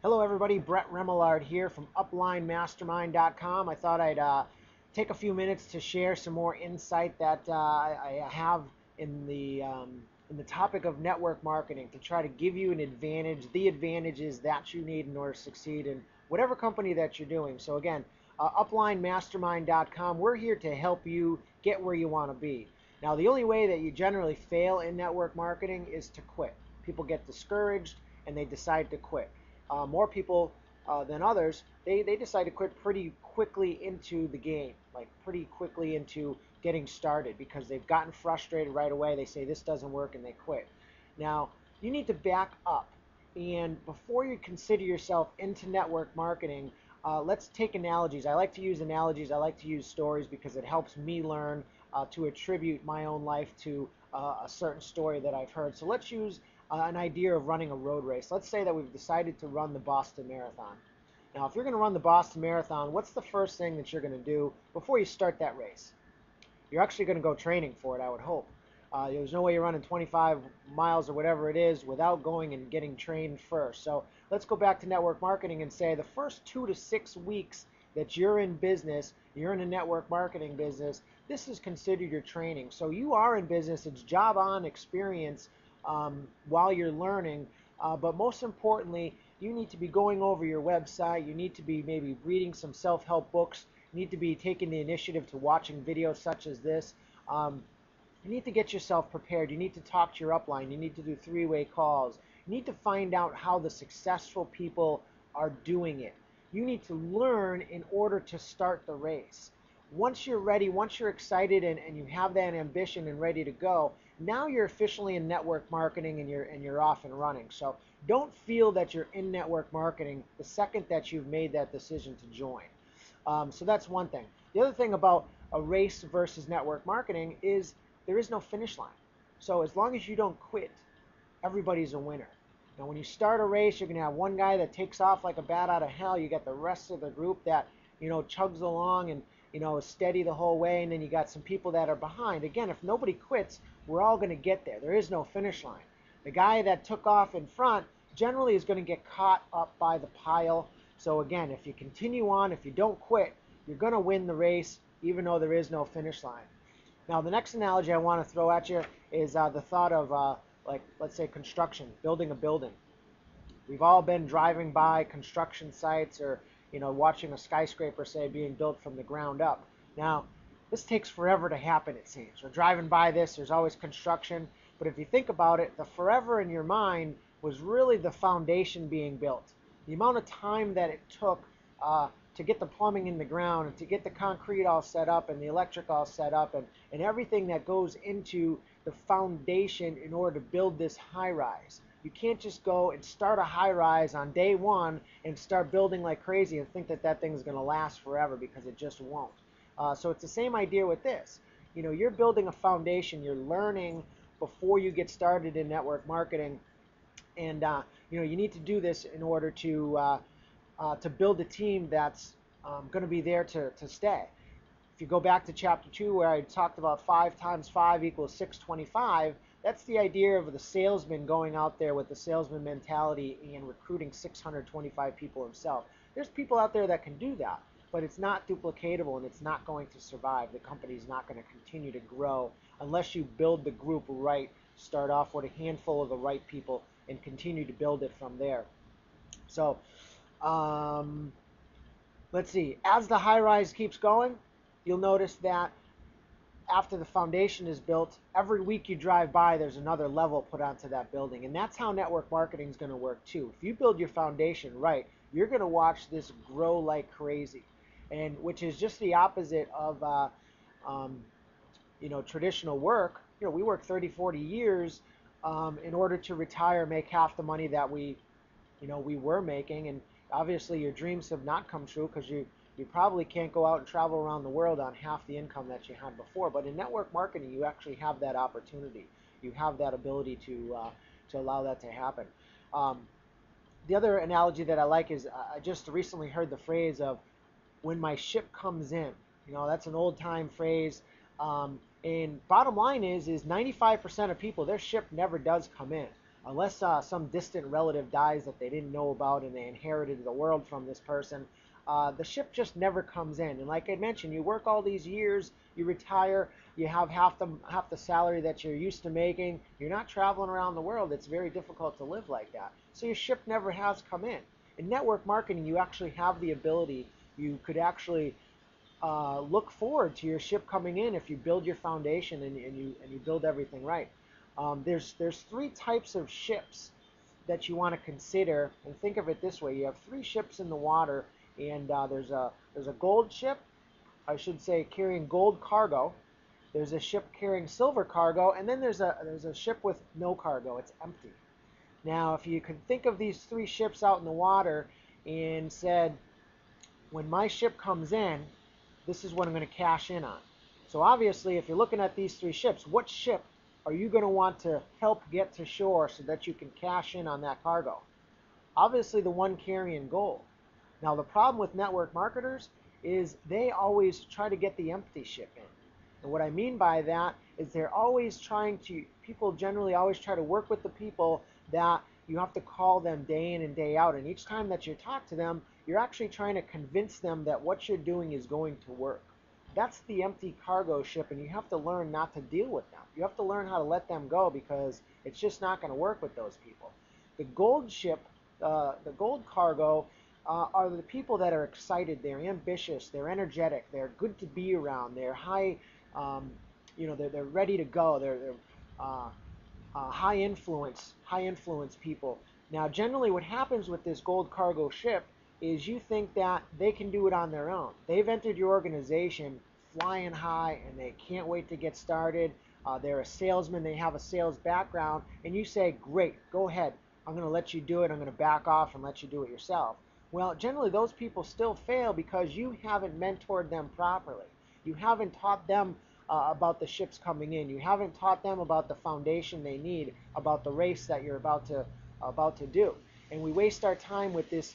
Hello everybody, Brett Remillard here from UplineMastermind.com. I thought I'd take a few minutes to share some more insight that I have in the topic of network marketing to try to give you an advantage, the advantages that you need in order to succeed in whatever company that you're doing. So again, UplineMastermind.com, we're here to help you get where you want to be. Now the only way that you generally fail in network marketing is to quit. People get discouraged and they decide to quit. More people than others, they decide to quit pretty quickly into the game, like pretty quickly into getting started because they've gotten frustrated right away. They say this doesn't work and they quit. Now, you need to back up. And before you consider yourself into network marketing, let's take analogies. I like to use analogies. I like to use stories because it helps me learn to attribute my own life to a certain story that I've heard. So let's use an idea of running a road race. Let's say that we've decided to run the Boston Marathon. Now, if you're going to run the Boston Marathon, what's the first thing that you're going to do before you start that race? You're actually going to go training for it, I would hope. There's no way you're running 25 miles or whatever it is without going and getting trained first. So let's go back to network marketing and say the first 2 to 6 weeks that you're in business, you're in a network marketing business, this is considered your training. So you are in business, it's job on experience while you're learning, but most importantly, you need to be going over your website, you need to be maybe reading some self-help books, you need to be taking the initiative to watching videos such as this. You need to get yourself prepared, you need to talk to your upline, you need to do three-way calls, you need to find out how the successful people are doing it. You need to learn in order to start the race. Once you're ready, once you're excited and you have that ambition and ready to go, now you're officially in network marketing and you're off and running. So don't feel that you're in network marketing the second that you've made that decision to join. So that's one thing. The other thing about a race versus network marketing is there is no finish line. So as long as you don't quit, everybody's a winner. Now when you start a race, you're going to have one guy that takes off like a bat out of hell. You got the rest of the group that, chugs along and, is steady the whole way, and then you got some people that are behind. Again, if nobody quits, we're all going to get there. There is no finish line. The guy that took off in front generally is going to get caught up by the pile. So again, if you continue on, if you don't quit, you're going to win the race, even though there is no finish line. Now, the next analogy I want to throw at you is the thought of, let's say construction, building a building. We've all been driving by construction sites or, watching a skyscraper, say, being built from the ground up. Now, this takes forever to happen, it seems. We're driving by this, there's always construction. But if you think about it, the forever in your mind was really the foundation being built. The amount of time that it took to get the plumbing in the ground and to get the concrete all set up and the electric all set up and everything that goes into the foundation in order to build this high rise. You can't just go and start a high rise on day one and start building like crazy and think that that thing is going to last forever, because it just won't. So it's the same idea with this. You're building a foundation, you're learning before you get started in network marketing, and you need to do this in order to build a team that's going to be there to stay. If you go back to chapter 2 where I talked about 5 times 5 equals 625, that's the idea of the salesman going out there with the salesman mentality and recruiting 625 people himself. There's people out there that can do that, but it's not duplicatable and it's not going to survive. The company's not going to continue to grow unless you build the group right, start off with a handful of the right people and continue to build it from there. So let's see, as the high rise keeps going, you'll notice that after the foundation is built, every week you drive by, there's another level put onto that building. And that's how network marketing is going to work too. If you build your foundation right, you're going to watch this grow like crazy, and which is just the opposite of traditional work. We work 30, 40 years in order to retire, make half the money that we were making. And obviously your dreams have not come true because you probably can't go out and travel around the world on half the income that you had before. But in network marketing, you actually have that opportunity. You have that ability to allow that to happen. The other analogy that I like is I just recently heard the phrase of when my ship comes in. That's an old time phrase. And bottom line is 95% of people, their ship never does come in. unless some distant relative dies that they didn't know about and they inherited the world from this person, the ship just never comes in. And like I mentioned, you work all these years, you retire, you have half the salary that you're used to making. You're not traveling around the world. It's very difficult to live like that. So your ship never has come in. In network marketing, you actually have the ability. You could actually look forward to your ship coming in if you build your foundation and you build everything right. There's three types of ships that you want to consider, and think of it this way: you have three ships in the water, and there's a gold ship, I should say, carrying gold cargo. There's a ship carrying silver cargo, and then there's a ship with no cargo. It's empty. Now, if you can think of these three ships out in the water and said, when my ship comes in, this is what I'm going to cash in on. So obviously, if you're looking at these three ships, what ship are you going to want to help get to shore so that you can cash in on that cargo? Obviously, the one carrying gold. Now, the problem with network marketers is they always try to get the empty ship in. And what I mean by that is people generally always try to work with the people that you have to call them day in and day out. And each time that you talk to them, you're actually trying to convince them that what you're doing is going to work. That's the empty cargo ship, and you have to learn not to deal with them. You have to learn how to let them go, because it's just not going to work with those people. The gold ship, the gold cargo, are the people that are excited, they're ambitious, they're energetic, they're good to be around, they're high, they're ready to go, they're high influence people. Now, generally what happens with this gold cargo ship is you think that they can do it on their own. They've entered your organization flying high and they can't wait to get started. They're a salesman, they have a sales background, and you say, great, go ahead, I'm going to let you do it, I'm going to back off and let you do it yourself. Well, generally those people still fail because you haven't mentored them properly. You haven't taught them about the ships coming in. You haven't taught them about the foundation they need, about the race that you're about to do. And we waste our time with this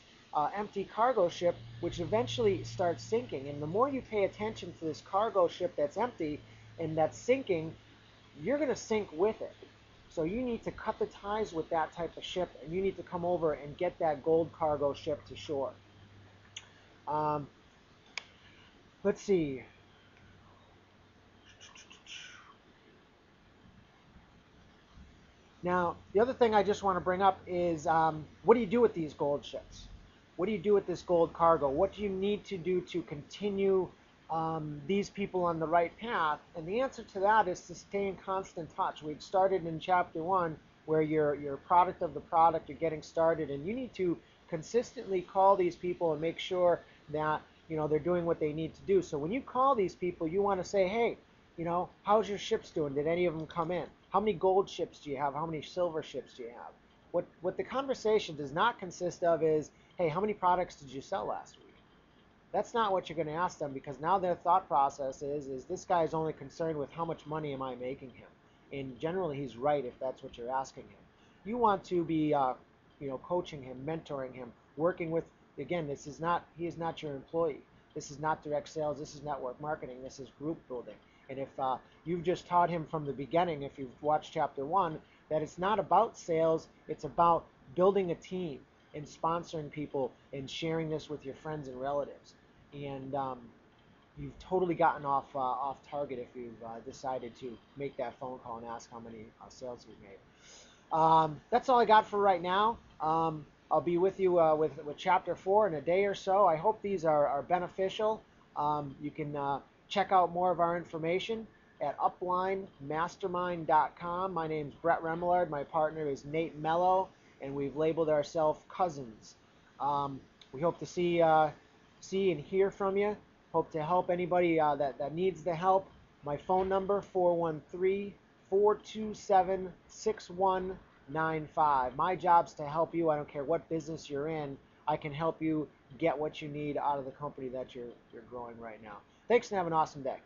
empty cargo ship, which eventually starts sinking. And the more you pay attention to this cargo ship that's empty and that's sinking, you're going to sink with it. So you need to cut the ties with that type of ship, and you need to come over and get that gold cargo ship to shore. Let's see. Now, the other thing I just want to bring up is, what do you do with these gold ships? What do you do with this gold cargo? What do you need to do to continue these people on the right path? And the answer to that is to stay in constant touch. We'd started in chapter 1 where you're a product of the product, you're getting started, and you need to consistently call these people and make sure that they're doing what they need to do. So when you call these people, you want to say, hey, how's your ships doing? Did any of them come in? How many gold ships do you have? How many silver ships do you have? What the conversation does not consist of is, hey, how many products did you sell last week? That's not what you're going to ask them, because now their thought process is this guy is only concerned with how much money am I making him. And generally he's right if that's what you're asking him. You want to be coaching him, mentoring him, working with, again, he is not your employee. This is not direct sales, this is network marketing, this is group building. And if you've just taught him from the beginning, if you've watched chapter 1, that it's not about sales, it's about building a team and sponsoring people and sharing this with your friends and relatives. And you've totally gotten off target if you've decided to make that phone call and ask how many sales you've made. That's all I got for right now. I'll be with you with chapter 4 in a day or so. I hope these are beneficial. You can check out more of our information at uplinemastermind.com. My name's Brett Remillard. My partner is Nate Mello, and we've labeled ourselves cousins. We hope to see and hear from you. Hope to help anybody that needs the help. My phone number, 413-427-6195. My job's to help you. I don't care what business you're in. I can help you get what you need out of the company that you're growing right now. Thanks, and have an awesome day.